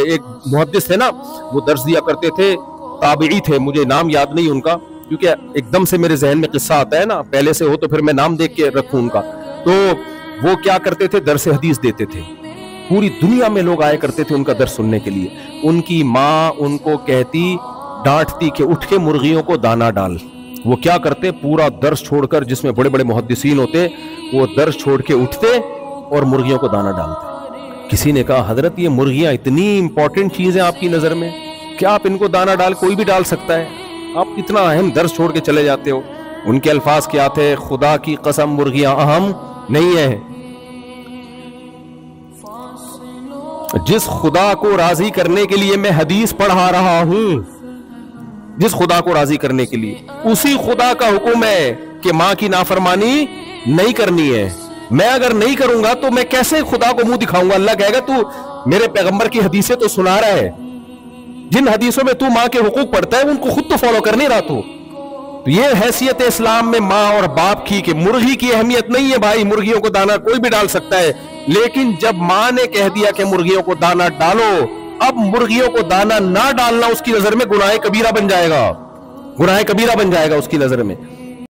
ایک محدث تھے نا, وہ درس دیا کرتے تھے, تابعی تھے, مجھے نام یاد نہیں ان کا, کیونکہ ایک دم سے میرے ذہن میں قصہ آتا ہے نا, پہلے سے ہو تو پھر میں نام دیکھ کے رکھوں ان کا. تو وہ کیا کرتے تھے, درس حدیث دیتے تھے, پوری دنیا میں لوگ آئے کرتے تھے ان کا درس سننے کے لیے. ان کی ماں ان کو کہتی, ڈانٹتی کہ اٹھ کے مرغیوں کو دانا ڈال. وہ کیا کرتے, پورا درس چھوڑ کر, جس میں بڑے بڑے محدثین ہوتے, وہ درس چھوڑ کے اٹھتے اور مرغیوں کو دانا ڈالتے. کسی نے کہا, حضرت یہ مرغیاں اتنی امپورٹنٹ چیز ہیں آپ کی نظر میں, کیا آپ ان کو دانا ڈال, کوئی بھی ڈال سکتا ہے, آپ اتنا اہم درس چھوڑ کے چلے جاتے ہو. ان کے الفاظ کیا تھے, خدا کی قسم مرغیاں اہم نہیں ہیں. جس خدا کو راضی کرنے کے لیے میں حدیث پڑھا رہا ہوں, جس خدا کو راضی کرنے کے لیے, اسی خدا کا حکم ہے کہ ماں کی نافرمانی نہیں کرنی ہے. میں اگر نہیں کروں گا تو میں کیسے خدا کو منہ دکھاؤں گا؟ اللہ کہے گا تو میرے پیغمبر کی حدیثیں تو سنا رہا ہے, جن حدیثوں میں تو ماں کے حقوق پڑھتا ہے ان کو خود تو فالو کر نہیں رہا. تو یہ حیثیت اسلام میں ماں اور باپ کی, کہ مرغی کی اہمیت نہیں ہے بھائی, مرغیوں کو دانا کوئی بھی ڈال سکتا ہے, لیکن جب ماں نے کہہ دیا کہ مرغیوں کو دانا ڈالو, اب مرغیوں کو دانا نہ ڈالنا اس کی نظر میں گناہ کبیرہ بن جائے گا, گناہ کبیرہ بن جائے گا اس کی نظر میں.